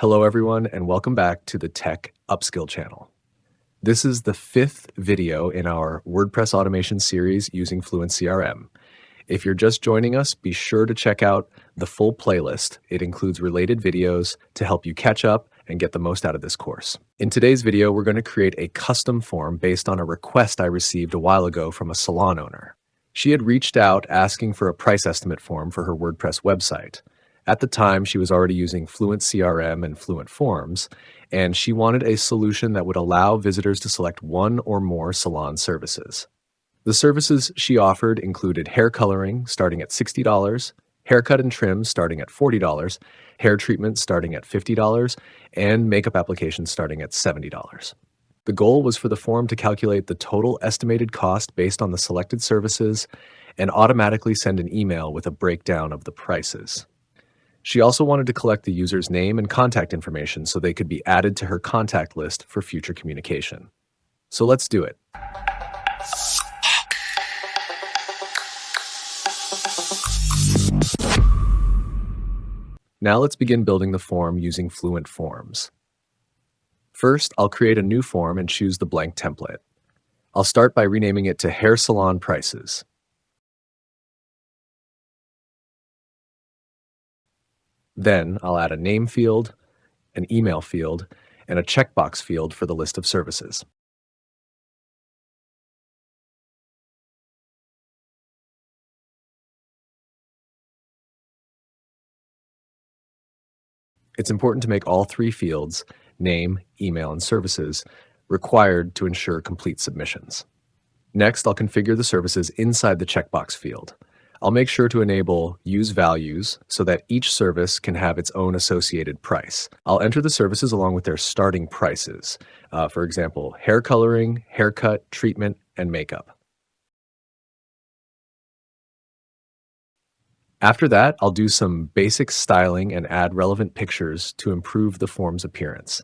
Hello everyone and welcome back to the Tech Upskill channel. This is the 5th video in our WordPress automation series using Fluent CRM. If you're just joining us, be sure to check out the full playlist. It includes related videos to help you catch up and get the most out of this course. In today's video, we're going to create a custom form based on a request I received a while ago from a salon owner. She had reached out asking for a price estimate form for her WordPress website. At the time, she was already using Fluent CRM and Fluent Forms, and she wanted a solution that would allow visitors to select one or more salon services. The services she offered included hair coloring starting at $60, haircut and trim starting at $40, hair treatment starting at $50, and makeup applications starting at $70. The goal was for the form to calculate the total estimated cost based on the selected services and automatically send an email with a breakdown of the prices. She also wanted to collect the user's name and contact information so they could be added to her contact list for future communication. So let's do it. Now let's begin building the form using Fluent Forms. First, I'll create a new form and choose the blank template. I'll start by renaming it to Hair Salon Prices. Then I'll add a name field, an email field, and a checkbox field for the list of services. It's important to make all three fields, name, email, and services, required to ensure complete submissions. Next, I'll configure the services inside the checkbox field. I'll make sure to enable Use Values so that each service can have its own associated price. I'll enter the services along with their starting prices. For example, hair coloring, haircut, treatment, and makeup. After that, I'll do some basic styling and add relevant pictures to improve the form's appearance.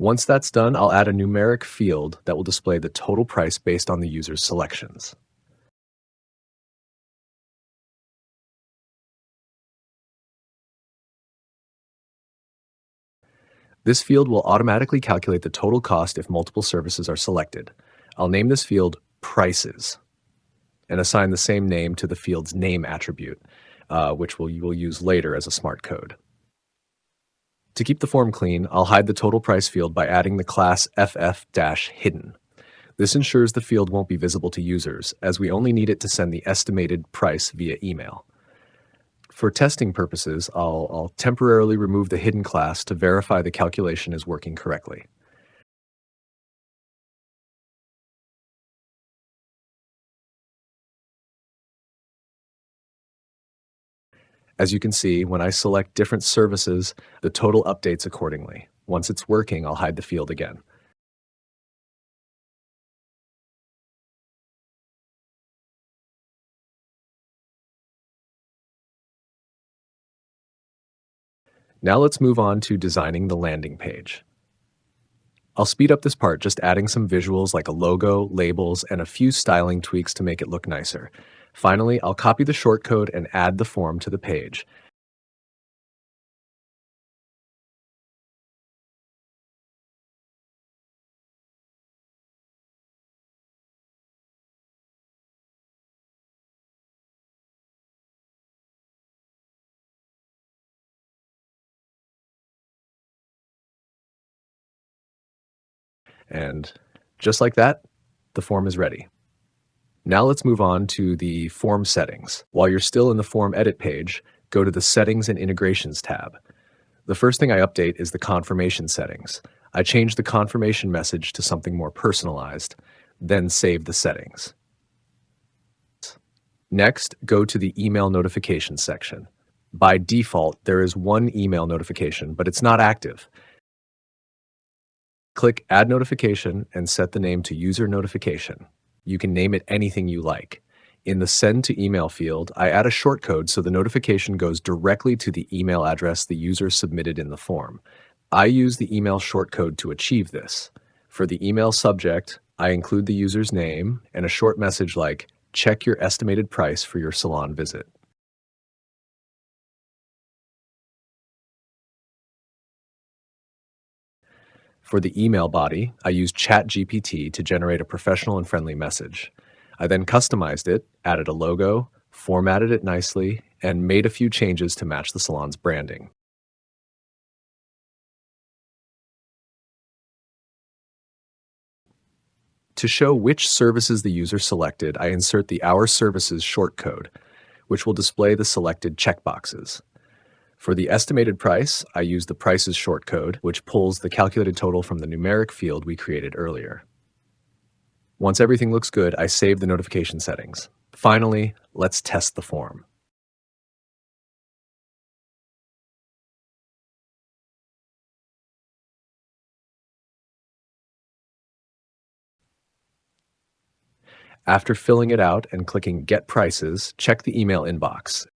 Once that's done, I'll add a numeric field that will display the total price based on the user's selections. This field will automatically calculate the total cost if multiple services are selected. I'll name this field Prices and assign the same name to the field's name attribute, which we will use later as a smart code. To keep the form clean, I'll hide the total price field by adding the class ff-hidden. This ensures the field won't be visible to users, as we only need it to send the estimated price via email. For testing purposes, I'll temporarily remove the hidden class to verify the calculation is working correctly. As you can see, when I select different services, the total updates accordingly. Once it's working, I'll hide the field again. Now let's move on to designing the landing page. I'll speed up this part, just adding some visuals like a logo, labels, and a few styling tweaks to make it look nicer. Finally, I'll copy the shortcode and add the form to the page. And just like that, the form is ready. Now let's move on to the form settings. While you're still in the form edit page, go to the Settings and Integrations tab. The first thing I update is the confirmation settings. I change the confirmation message to something more personalized, then save the settings. Next, go to the email notification section. By default, there is one email notification, but it's not active. Click Add Notification and set the name to User Notification. You can name it anything you like. In the Send to Email field, I add a shortcode so the notification goes directly to the email address the user submitted in the form. I use the email shortcode to achieve this. For the email subject, I include the user's name and a short message like, check your estimated price for your salon visit. For the email body, I used ChatGPT to generate a professional and friendly message. I then customized it, added a logo, formatted it nicely, and made a few changes to match the salon's branding. To show which services the user selected, I insert the Our Services shortcode, which will display the selected checkboxes. For the estimated price, I use the Prices shortcode, which pulls the calculated total from the numeric field we created earlier. Once everything looks good, I save the notification settings. Finally, let's test the form. After filling it out and clicking Get Prices, check the email inbox.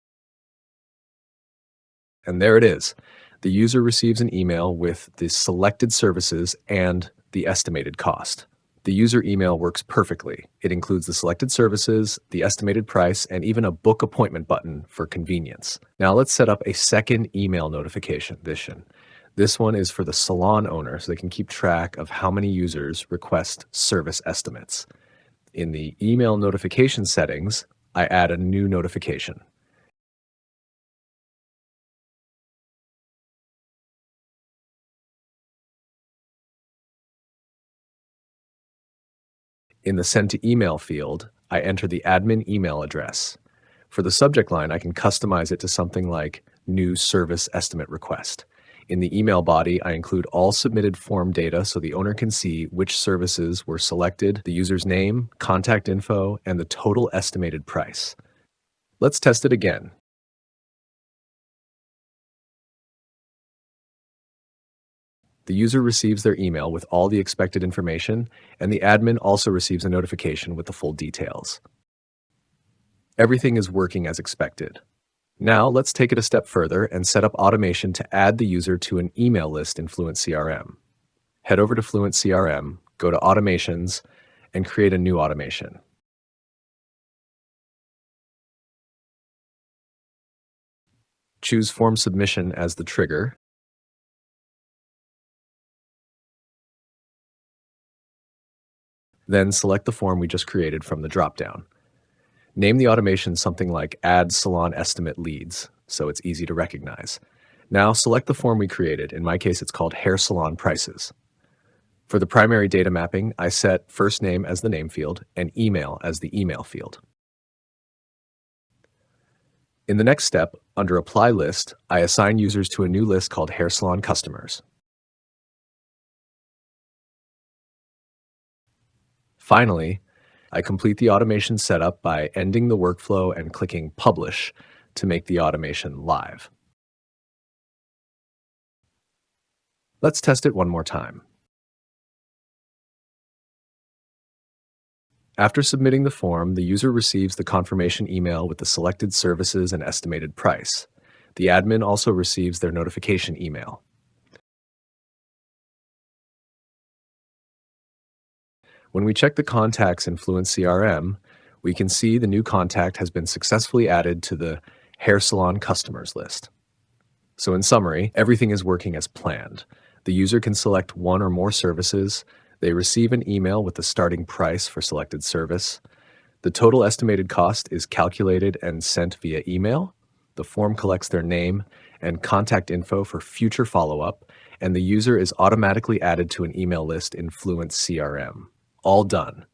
And there it is. The user receives an email with the selected services and the estimated cost. The user email works perfectly. It includes the selected services, the estimated price, and even a book appointment button for convenience. Now let's set up a second email notification. This one is for the salon owner so they can keep track of how many users request service estimates. In the email notification settings, I add a new notification. In the Send to Email field, I enter the admin email address. For the subject line, I can customize it to something like New Service Estimate Request. In the email body, I include all submitted form data so the owner can see which services were selected, the user's name, contact info, and the total estimated price. Let's test it again. The user receives their email with all the expected information, and the admin also receives a notification with the full details. Everything is working as expected. Now let's take it a step further and set up automation to add the user to an email list in Fluent CRM. Head over to Fluent CRM, go to Automations, and create a new automation. Choose Form Submission as the trigger. Then select the form we just created from the dropdown. Name the automation something like Add Salon Estimate Leads, so it's easy to recognize. Now select the form we created. In my case, it's called Hair Salon Prices. For the primary data mapping, I set first name as the name field and email as the email field. In the next step, under Apply List, I assign users to a new list called Hair Salon Customers. Finally, I complete the automation setup by ending the workflow and clicking Publish to make the automation live. Let's test it one more time. After submitting the form, the user receives the confirmation email with the selected services and estimated price. The admin also receives their notification email. When we check the contacts in Fluent CRM, we can see the new contact has been successfully added to the Hair Salon Customers list. So in summary, everything is working as planned. The user can select one or more services. They receive an email with the starting price for selected service. The total estimated cost is calculated and sent via email. The form collects their name and contact info for future follow-up, and the user is automatically added to an email list in Fluent CRM. All done.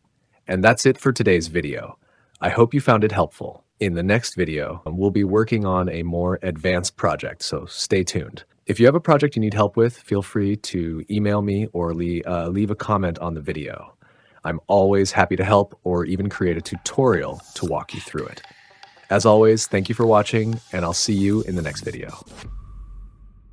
And that's it for today's video. I hope you found it helpful. In the next video, we'll be working on a more advanced project, so stay tuned. If you have a project you need help with, feel free to email me or leave a comment on the video. I'm always happy to help or even create a tutorial to walk you through it. As always, thank you for watching, and I'll see you in the next video.